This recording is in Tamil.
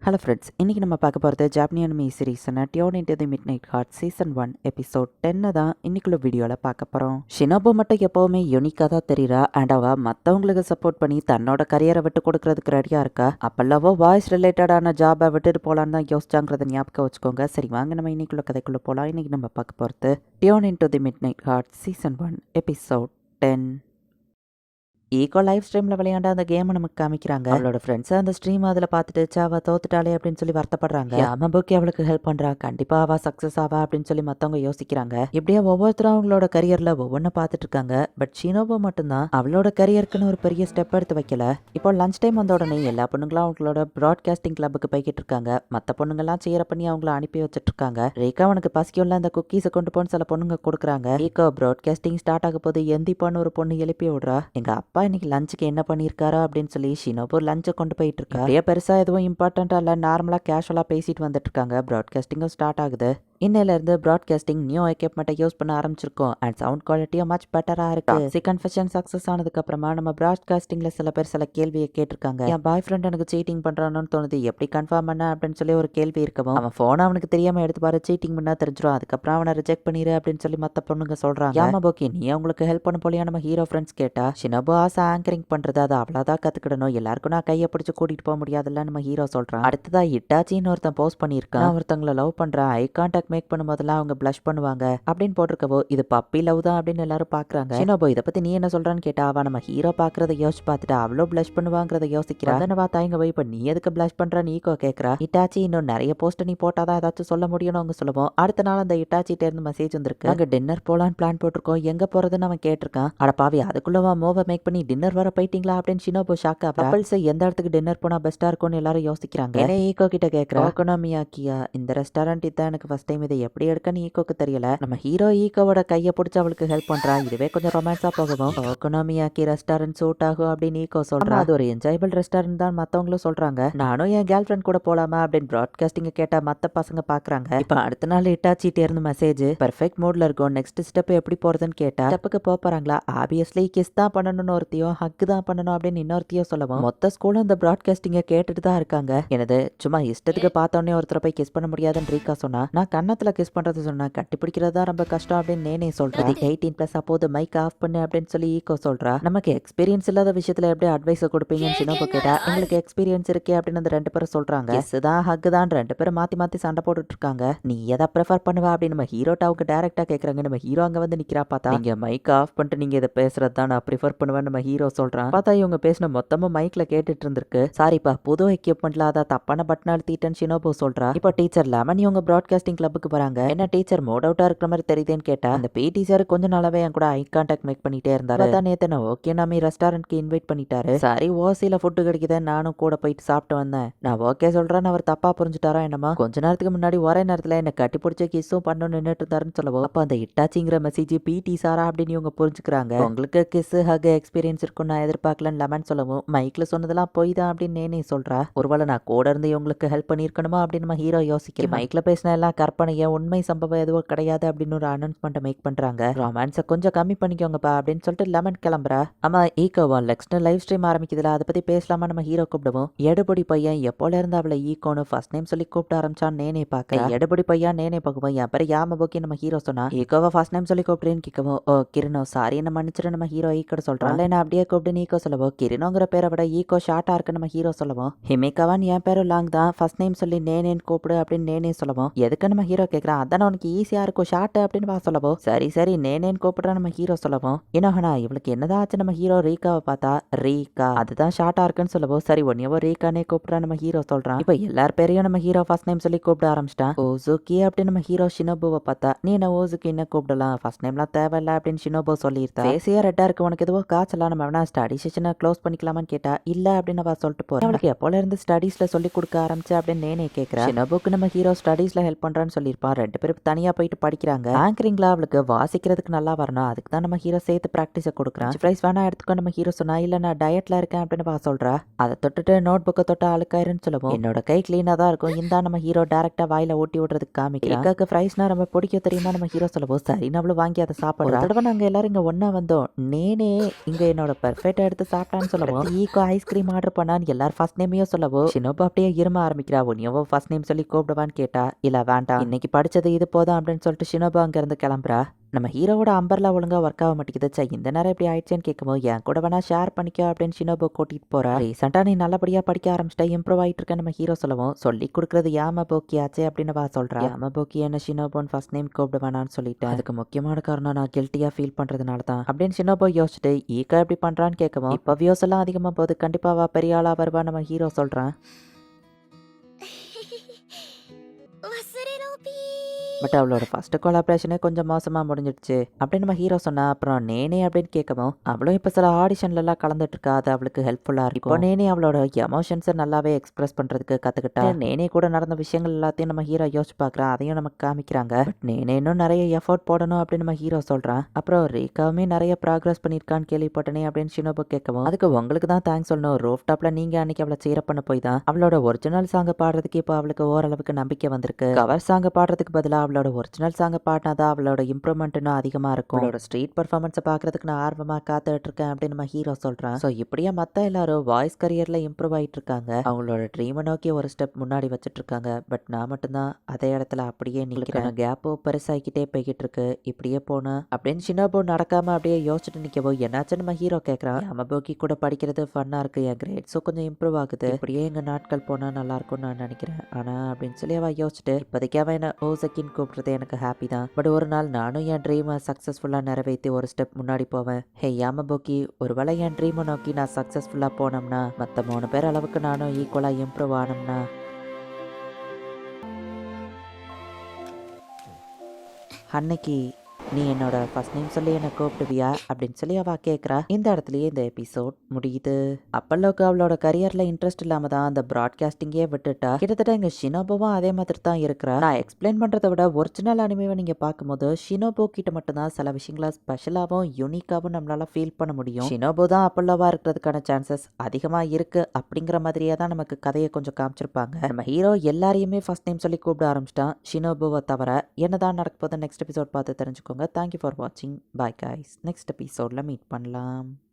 ஹலோ ஃப்ரெண்ட்ஸ், இன்றைக்கி நம்ம பார்க்க போகிறது ஜாப்பனீஸ் அனிமி சீரீஸான டியோன் into the mid night heart season 1 episode 10 தான் இன்னைக்குள்ள வீடியோவில் பார்க்க போகிறோம். ஷினோபு மட்டும் எப்போவுமே யூனிக்காக தான் தெரியுறா. அண்ட் அவள் மற்றவங்களுக்கு சப்போர்ட் பண்ணி தன்னோட கரியரை விட்டு கொடுக்கறதுக்கு ரெடியாக இருக்கா. அப்பல்லவோ வாய்ஸ் ரிலேட்டடான ஜாபை விட்டுட்டு போகலான்னு தான் யோசிச்சாங்கிறத ஞாபகம் வச்சுக்கோங்க. சரி, வாங்க நம்ம இன்னைக்குள்ள கதைக்குள்ளே போகலாம். இன்றைக்கி நம்ம பார்க்க போகிறது டியோன் into the mid night heart season 1 episode 10. Ego live ஸ்ட்ரீமில் விளையாண்ட அந்த கேமை நமக்கு காமிக்கிறாங்க. அவளோட ஃப்ரெண்ட்ஸ் அந்த ஸ்ட்ரீம் அதில் பார்த்துட்டு அவள் தோத்துட்டாளே அப்படின்னு சொல்லி வருத்தப்படுறாங்க. யாமபுக்கி அவளுக்கு ஹெல்ப் பண்ணுறா, கண்டிப்பாக அவள் சக்ஸஸ் ஆவா அப்படின்னு சொல்லி மற்றவங்க யோசிக்கிறாங்க. இப்படியே ஒவ்வொருத்தரும் அவங்களோட கரியரில் ஒவ்வொன்று பார்த்துட்டு இருக்காங்க. பட் ஷினோபு மட்டும்தான் அவளோட கரியருக்குன்னு ஒரு பெரிய ஸ்டெப் எடுத்து வைக்கல. இப்போ லஞ்ச் டைம் வந்த உடனே எல்லா பொண்ணுங்களும் அவங்களோட ப்ராட்காஸ்டிங் கிளப்புக்கு போய்கிட்டு இருக்காங்க. மற்ற பொண்ணுங்கள்லாம் சேர பண்ணி அவங்கள அனுப்பி வச்சுட்டு இருக்காங்க. ரேகா அவனுக்கு பசிக்குள்ள அந்த குக்கீஸை கொண்டு போன்னு சில பொண்ணுங்க கொடுக்குறாங்க. ஈகோ ப்ராட்காஸ்டிங் ஸ்டார்ட் ஆக போது எந்திப்பான்னு ஒரு பொண்ணு எழுப்பி விடுறா. எங்க அப்பா இன்னைக்கு லஞ்சுக்கு என்ன பண்ணியிருக்காரா அப்படின்னு சொல்லி ஷினோபு லஞ்சை கொண்டு போயிட்டு இருக்கா. நிறைய பெருசா எதுவும் இம்பார்ட்டண்டா இல்ல, நார்மலா கேஷுவலா பேசிட்டு வந்துட்டு இருக்காங்க. ப்ராட்காஸ்டிங்கும் ஸ்டார்ட் ஆகுது. இன்னையிலிருந்து ப்ராட்காஸ்டிங் நியூ எக்யூப்மெண்ட்டை யூஸ் பண்ண ஆரம்பிச்சிருக்கோம். அண்ட் சவுண்ட் குவாலிட்டியும் மச் பெட்டரா இருக்கு. கன்ஃபெஷன் சக்சஸ் ஆனதுக்கு அப்புறமா நம்ம ப்ராட்காஸ்டிங்ல சில பேர் சில கேள்வியை கேட்டிருக்காங்க. என் பாய் ஃப்ரெண்ட் எனக்கு சீட்டிங் பண்றானு தோணுது, எப்படி கன்ஃபார்ம் பண்ண அப்படின்னு சொல்லி ஒரு கேள்வி இருக்கவும் அவன் போன் அவனுக்கு தெரியாம எடுத்து பாரு, சீட்டிங் பண்ணா தெரிஞ்சிடும், அதுக்கப்புறம் அவனை ரிஜெக்ட் பண்ணிரு அப்படின்னு சொல்லி மத்த பொண்ணுங்க சொல்றாங்க. யாமபோக்கி, நீ அவங்களுக்கு ஹெல்ப் பண்ண போலியா நம்ம ஹீரோ ஃப்ரெண்ட்ஸ் கேட்டா. ஷினோபு ஆசை ஆங்கரிங் பண்றது, அதை அவ்வளவுதான் கத்துக்கிடணும், எல்லாருக்கும் நான் கையை பிடிச்சு கூட்டிட்டு போக முடியாதுல்ல நம்ம ஹீரோ சொல்றான். அடுத்ததா இட்டாச்சின்னு ஒருத்தன் போஸ்ட் பண்ணியிருக்கான். ஒருத்தங்களை லவ் பண்றான், ஐ கான்டாக்ட் மேக் பண்ணும்போதெல்லாம் அவங்க பிளஷ் பண்ணுவாங்க அப்படின்னு போட்டிருக்கவோ இது பப்பி லவ் தான் அப்படின்னு எல்லாரும் பாக்குறாங்க. ஷினோபு, இதை பத்தி நீ என்ன சொல்றான்னு கேட்டா அவ நம்ம ஹீரோ பாக்குறத யோசிச்சு பார்த்துட்டு அவ்வளோ பிளஷ் பண்ணுவாங்கிறத யோசிக்கிறா. அதனை பார்த்தா இங்க போய் இப்ப நீ எதுக்கு பிளஷ் பண்ற நீக்கோ கேட்கறா. இட்டாச்சி, இன்னும் நிறைய போஸ்ட் நீ போட்டாதான் ஏதாச்சும் சொல்ல முடியும்னு அவங்க சொல்லுவோம். அடுத்த நாள் அந்த இட்டாச்சிட்ட இருந்து மெசேஜ் வந்திருக்கு. அங்க டின்னர் போலான்னு பிளான் போட்டிருக்கோம், எங்க போறதுன்னு அவன் கேட்டிருக்கான். அட பாவி, அதுக்குள்ளவா மூவை மேக் பண்ணி டின்னர் வர போயிட்டீங்களா அப்படின்னு ஷினோபு ஷாக்கா. கப்பல்ஸ் எந்த இடத்துக்கு டின்னர் போனா பெஸ்டா இருக்கும்னு எல்லாரும் யோசிக்கிறாங்க. என்ன ஈகோ கிட்ட கேட்கறா. ஓகோனோமியாக்கியா, இந்த ரெஸ்டாரண்ட் இதான் எனக்கு ஃபர்ஸ்ட் டைம், இதை எப்படி எடுக்கன்னு ஈகோக்கு தெரியல. நம்ம ஹீரோ ஈகோவோட கையை பிடிச்சி அவளுக்கு ஹெல்ப் பண்றா. இதுவே கொஞ்சம் ரொமான்ஸா போகும். ஓகோனோமியாக்கி ரெஸ்டாரண்ட் சூட் ஆகும் அப்படின்னு ஈகோ சொல்றா. அது ஒரு என்ஜாயபிள் ரெஸ்டாரண்ட் தான் மத்தவங்களும் சொல்றாங்க. நானும் என் கேர்ள் ஃப்ரெண்ட் கூட போலாமா அப்படின்னு ப்ராட்காஸ்டிங் கேட்ட மத்த பசங்க பாக்குறாங்க. இப்ப அடுத்த நாள் இட்டாச்சிட்டே இருந்து மெசேஜ், பெர்ஃபெக்ட் மூட்ல இருக்கும், நெக்ஸ்ட் ஸ்டெப் எப்படி போறதுன்னு கேட்டா ஸ்டெப்புக்கு போறாங்களா. ஆப்வியஸ்லி கிஸ் தான் பண்ணணும்னு ஒருத்தியும் ஹக் தான் பண்ணணும் அப்படின்னு இன்னொருத்தியும் சொல்லவும் மொத்த ஸ்கூலும் அந்த ப்ராட்காஸ்டிங்க கேட்டுட்டு தான் இருக்காங்க. எனது சும்மா இஷ்டத்துக்கு பார்த்தோன்னே ஒருத்தரை போய் கிஸ் பண்ண முடியாதுன்னு ரீகா சொன்னா. நான் கன்னத்துல கிஸ் பண்றது சொன்னா, கட்டி பிடிக்கிறது தான் ரொம்ப கஷ்டம் அப்படின்னு நேனே சொல்றேன். 18+ அப்போது மைக் ஆஃப் பண்ணு அப்படின்னு சொல்லி ஈகோ சொல்றா. நமக்கு எக்ஸ்பீரியன்ஸ் இல்லாத விஷயத்துல எப்படி அட்வைஸ் கொடுப்பீங்கன்னு ஷினோபு கேட்டா, எங்களுக்கு எக்ஸ்பீரியன்ஸ் இருக்கே அப்படின்னு அந்த ரெண்டு பேரும் சொல்றாங்க. கிஸ் தான் ஹக் தான் ரெண்டு பேரும் மாத்தி மாத்தி சண்டை போட்டுட்டு இருக்காங்க. நீ எதை ப்ரிஃபர் பண்ணுவா அப்படின்னு நம்ம ஹீரோட்ட அவங்க டைரக்டா கேக்குறாங்க. நம்ம ஹீரோ அங்க வந்து நிக்கிறா. பார்த்தா நீங்க மைக் ஆஃப் பண்ணிட்டு நீங்க இதை பேசுறது தான் நான் ப்ரிஃபர் பண்ணுவேன் நம்ம ஹீரோ சொல்றான். பார்த்தா இவங்க பேசின மொத்தமும் மைக்ல கேட்டுட்டு இருந்திருக்கு. சாரிப்பா, புது எக்யூப்மெண்ட்ல அதான் தப்பான பட்டன் அழுத்திட்டேன்னு ஷினோபு சொல்றா. இப்போ டீச்சர் லெமன் இவங்க ப்ராட்காஸ்டிங் கிளப்புக்கு வராங்க. என்ன டீச்சர் மூட் அவுட்டா இருக்கிற மாதிரி தெரியுதுன்னு கேட்டா, அந்த பிடி சார் கொஞ்ச நாளாவே என் கூட ஐ கான்டாக்ட் மேக் பண்ணிட்டே இருந்தாரு. அதான் நேத்து நான் ஓகே நாமி ரெஸ்டாரண்ட்க்கு இன்வைட் பண்ணிட்டாரு. சரி, ஓசியில ஃபுட்டு கிடைக்குது, நானும் கூட போயிட்டு சாப்பிட்டு வந்தேன். நான் ஓகே சொல்றேன்னு அவர் தப்பா புரிஞ்சுட்டாரா என்னமா. கொஞ்ச நேரத்துக்கு முன்னாடி ஒரே நேரத்துல என்ன கட்டி பிடிச்ச கிஸ்ஸும் பண்ண நின்றுட்டு இருந்தாருன்னு சொல்லவும் அப்ப அந்த இட்டாச்சிங்கிற மெசேஜ் பிடி சாரா அப்படின்னு இவங்க புரிஞ்சுக்கிறாங்க. உங்களுக்கு கிஸ் ஹக் எக்ஸ்பீரியன்ஸ் இருக்கும் நான் எதிர்பார்க்கலன்னு லெமன் சொல்லவும் மைக்ல சொன்னதெல்லாம் போய் தான் அப்படின்னு நேனே சொல்றா. ஒருவேளை நான் கூட இருந்து இவங்களுக்கு ஹெல்ப் பண்ணிருக்கணுமா அப்படின்னு நம்ம ஹீரோ யோசிக்க. மைக்ல பேசின எல்லாம் கற்பனையா, உண்மை சம்பவம் எதுவும் கிடையாது அப்படின்னு ஒரு அனௌன்ஸ்மெண்ட் மேக் பண்றாங்க. ரொமான்ஸை கொஞ்சம் கம்மி பண்ணிக்கோங்கப்பா அப்படின்னு சொல்லிட்டு லெமன் கிளம்புறா. ஆமா, ஈகோவா நெக்ஸ்ட் லைவ் ஸ்ட்ரீம் ஆரம்பிக்குதுல, அதை பத்தி பேசலாமா நம்ம ஹீரோ கூப்பிடுவோம். எடுபடி பையன் எப்போல இருந்து அவளை ஈகோன்னு ஃபர்ஸ்ட் நேம் சொல்லி கூப்பிட்டு ஆரம்பிச்சான் நேனே பார்க்க. எடுபடி பையன் நேனே பார்க்கவும் என் பேரு யாமபோக்கி நம்ம ஹீரோ சொன்னா. ஈகோவா ஃபர்ஸ்ட் நேம் சொல்லி கூப்பிடுறேன்னு கேட்கவும், ஓ கிரணோ சாரி என்ன மன்னிச்சிரு நம்ம ஹீரோ ஈக்கோட சொல்றான். நான் அப்படியே கூப்பிட்டு ஈகோ சொல்லவோ, கிரணோங்கிற பேரை விட ஈகோ ஷார்ட்டா இருக்கு நம்ம ஹீரோ சொல்லவும். ஹிமிகாவான் என் பேரும் லாங் தான், ஃபர்ஸ்ட் நேம் சொல்லி நேனேன்னு கூப்பிடு அப்படின்னு நேனே சொல்லவும் எதுக்கு நம்ம ஹீரோ கேட்கறான். அதான் உனக்கு ஈஸியா இருக்கும் ஷார்ட் அப்படின்னு வா சொல்லவோ. சரி சரி நேனேன்னு கூப்பிடுற நம்ம ஹீரோ சொல்லவும் இன்னொன்னா இவளுக்கு என்னதான் ஆச்சு நம்ம ஹீரோ ரீகாவை பார்த்தா ரீகா அதுதான் ஷார்ட்டா இருக்குன்னு சொல்லவோ. சரி ஒன்னையவோ ரீகானே கூப்பிடுற நம்ம ஹீரோ சொல்றான். இப்ப எல்லார் பேரையும் நம்ம ஹீரோ ஃபர்ஸ்ட் நேம் சொல்லி கூப்பிட ஆரம்பிச்சிட்டான். ஓசுகி அப்படின்னு நம்ம ஹீரோ ஷினோபுவை பார்த்தா, நீ என்ன ஓசுகி என்ன கூப்பிடலாம், ஃபர்ஸ்ட் நேம்லாம் தேவையில்ல அப்படின்னு ஷினோபு சொல்லியிருந்தா. ஃபேஸியா ரெட்டா இருக்கு, உனக்கு எதுவோ காய்ச்சலாம், நம்ம வேணா ஸ்டடி செஷனை க்ளோஸ் பண்ணிக்கலாமான்னு கேட்டா இல்ல அப்படின்னு அவ சொல்லிட்டு போறேன். அவளுக்கு எப்போல இருந்து ஸ்டடீஸ்ல சொல்லி கொடுக்க ஆரம்பிச்சு அப்படின்னு நேனே கேட்கிறா. ஷினோபுக்கு நம்ம ஹீரோ ஸ்டடீஸ்ல ஹெல்ப் பண்றான்னு சொல்லி சொல்லியிருப்பான். 2 பேரும் தனியா போயிட்டு படிக்கிறாங்க. ஆங்கரிங்ல அவளுக்கு வாசிக்கிறதுக்கு நல்லா வரணும், அதுக்கு தான் நம்ம ஹீரோ சேர்த்து பிராக்டிஸை கொடுக்குறான். பிரைஸ் வேணா எடுத்துக்கோ நம்ம ஹீரோ சொன்னா. இல்ல நான் டயட்ல இருக்கேன் அப்படின்னு சொல்றா. அதை தொட்டுட்டு நோட் புக்கை தொட்டு அழுக்காயிருன்னு சொல்லவும் என்னோட கை கிளீனா தான் இருக்கும், இந்த நம்ம ஹீரோ டைரக்டா வாயில ஊட்டி விடுறதுக்கு காமிக்கிறான். ஏக்காக்கு ஃப்ரைஸ்னா ரொம்ப பிடிக்கும் தெரியுமா நம்ம ஹீரோ சொல்லவும் சரி நம்மளும் வாங்கி அதை சாப்பிடுறோம். தடவை நாங்க எல்லாரும் இங்க ஒன்னா வந்தோம், நேனே இங்க என்னோட பெர்ஃபெக்ட் எடுத்து சாப்பிட்டான்னு சொல்லவும் ஈக்கோ ஐஸ்கிரீம் ஆர்டர் பண்ணான்னு எல்லாரும் ஃபர்ஸ்ட் நேமையும் சொல்லவும் ஷினோபு அப்படியே இரும ஆரம்பிக்கிறா. உன்னியவோ ஃபர்ஸ்ட் நேம் சொல்லி கூப்பிடுவான்னு கேட்டா இல்ல வேண்டாம் இன்னைக்கு படிச்சது இது போதும் அப்படின்னு சொல்லிட்டு ஷினோபு அங்க இருந்து கிளம்புறா. நம்ம ஹீரோவோட அம்பர்லா ஒழுங்கா ஒர்க் ஆக மாட்டேங்குது. சை இந்த நேரம் இப்படி ஆயிடுச்சேன்னு கேட்கும்போது என் கூட வேணா ஷேர் பண்ணிக்கோ அப்படின்னு ஷினோபு கூட்டிட்டு போறா. ரீசெண்டா நீ நல்லபடியா படிக்க ஆரம்பிச்சிட்டா, இம்ப்ரூவ் ஆயிட்டு இருக்க நம்ம ஹீரோ சொல்லவும் சொல்லி கொடுக்கறது யாமபோக்கி ஆச்சே அப்படின்னு சொல்றா. யாமபோக்கி என்ன ஷினோபுன்னு ஃபர்ஸ்ட் நேம் கூப்பிட வேணான்னு சொல்லிட்டேன், அதுக்கு முக்கியமான காரணம் நான் கில்ட்டியா ஃபீல் பண்றதுனால தான் அப்படின்னு ஷினோபு யோசிச்சுட்டு ஈக்கா எப்படி பண்றான்னு கேட்கவும் இப்போ வியூஸ் எல்லாம் அதிகமா போகுது, கண்டிப்பாவா பெரிய ஆளா வருவா நம்ம ஹீரோ சொல்றான். பட் அவளோட ஃபர்ஸ்ட் கொலாபரேஷனே கொஞ்சம் மோசமா முடிஞ்சிடுச்சு அப்படின்னு நம்ம ஹீரோ சொன்னா. அப்புறம் நேனே அப்படின்னு கேட்கவும் அவளும் இப்ப சில ஆடிஷன்ல எல்லாம் கலந்துட்டு இருக்கா, அது அவளுக்கு ஹெல்ப்ஃபுல்லா இருக்கும். இப்போ நேனே அவளோட எமோஷன்ஸை நல்லாவே எக்ஸ்பிரஸ் பண்றதுக்கு கத்துக்கிட்டா. நேனே கூட நடந்த விஷயங்கள் எல்லாத்தையும் நம்ம ஹீரோ யோசிச்சு பாக்குறான், அதையும் நமக்கு காமிக்கிறாங்க. பட் நேனே இன்னும் நிறைய எஃபோர்ட் போடணும் அப்படின்னு நம்ம ஹீரோ சொல்றான். அப்புறம் ரீகாவுமே நிறைய ப்ராக்ரஸ் பண்ணிருக்கான்னு கேள்விப்பட்டனே அப்படின்னு ஷினோபு கேட்கவும் அதுக்கு உங்களுக்கு தான் தேங்க்ஸ் சொல்லணும், ரூஃப் டாப்ல நீங்க அன்னைக்கு அவளை சீர பண்ண போய் தான் அவளோட ஒரிஜினல் சாங்க பாடுறதுக்கு இப்போ அவளுக்கு ஓரளவுக்கு நம்பிக்கை வந்திருக்கு. கவர் சாங்க பாடுறதுக்கு பதிலாக அவளோட ஒரிஜினல் சாங்க பாடினாதான் அவளோட இம்ப்ரூவ்மெண்ட் இன்னும் அதிகமா இருக்கும். அவளோட ஸ்ட்ரீட் பர்ஃபார்மன்ஸை பார்க்கறதுக்கு நான் ஆர்வமா காத்துட்டு இருக்கேன் அப்படின்னு நம்ம ஹீரோ சொல்றான். ஸோ இப்படியே மற்ற எல்லாரும் வாய்ஸ் கரியர்ல இம்ப்ரூவ் ஆயிட்டு இருக்காங்க, அவங்களோட ட்ரீமை நோக்கி ஒரு ஸ்டெப் முன்னாடி வச்சுட்டு இருக்காங்க. பட் நான் மட்டும்தான் அதே இடத்துல அப்படியே நிற்கிறேன், கேப்போ பெருசாகிக்கிட்டே போய்கிட்டு இருக்கு, இப்படியே போனா அப்படின்னு ஷினோபு நடக்காம அப்படியே யோசிச்சுட்டு நிற்கவோ என்னாச்சுன்னு நம்ம ஹீரோ கேட்கறான். யாமபோக்கி கூட படிக்கிறது ஃபன்னா இருக்கு, என் கிரேட்ஸும் கொஞ்சம் இம்ப்ரூவ் ஆகுது, இப்படியே எங்க நாட்கள் போனா நல்லா இருக்கும்னு நான் நினைக்கிறேன். ஆனா அப்படின்னு சொல்லி அவ யோசிச்சுட்டு இப்போதைக்கு அவன் என்ன ஓசக்கின்னு கூப்பிடுறது எனக்கு ஹாப்பி தான், பட் ஒரு நாள் நானும் என் ட்ரீமை சக்ஸஸ்ஃபுல்லாக நிறைவேற்றி ஒரு ஸ்டெப் முன்னாடி போவேன். ஹே யாமபோக்கி, ஒருவேளை என் ட்ரீமை நோக்கி நான் சக்ஸஸ்ஃபுல்லாக போனோம்னா மற்ற 3 பேர் அளவுக்கு நானும் ஈக்குவலாக இம்ப்ரூவ் ஆனோம்னா அன்னைக்கு நீ என்னோட ஃபர்ஸ்ட் நேம் சொல்லி என்னை கூப்பிடுவியா அப்படின்னு சொல்லி அவ கேட்குறா. இந்த இடத்துலயே இந்த எபிசோட் முடியுது. அப்பல்லோக்கு அவளோட கரியர்ல இன்ட்ரெஸ்ட் இல்லாம தான் அந்த ப்ராட்காஸ்டிங்கே விட்டுட்டா. கிட்டத்தட்ட இங்க ஷினோபுவும் அதே மாதிரி தான் இருக்கிறா. நான் எக்ஸ்பிளைன் பண்றதை விட ஒரிஜினல் அனிமேவை நீங்க பார்க்கும்போது ஷினோபு கிட்ட மட்டும்தான் சில விஷயங்கள ஸ்பெஷலாகவும் யூனிக்காகவும் நம்மளால ஃபீல் பண்ண முடியும். ஷினோபு தான் அப்பல்லோவா இருக்கிறதுக்கான சான்சஸ் அதிகமா இருக்கு அப்படிங்கிற மாதிரியே தான் நமக்கு கதையை கொஞ்சம் காமிச்சிருப்பாங்க. நம்ம ஹீரோ எல்லாரையுமே ஃபர்ஸ்ட் நேம் சொல்லி கூப்பிட ஆரம்பிச்சிட்டான், ஷினோபுவை தவிர. என்னதான் நடக்க போகுது நெக்ஸ்ட் எபிசோட் பார்த்து தெரிஞ்சுக்கோங்க. Thank you for watching. Bye guys. Next episode la meet பண்ணலாம்.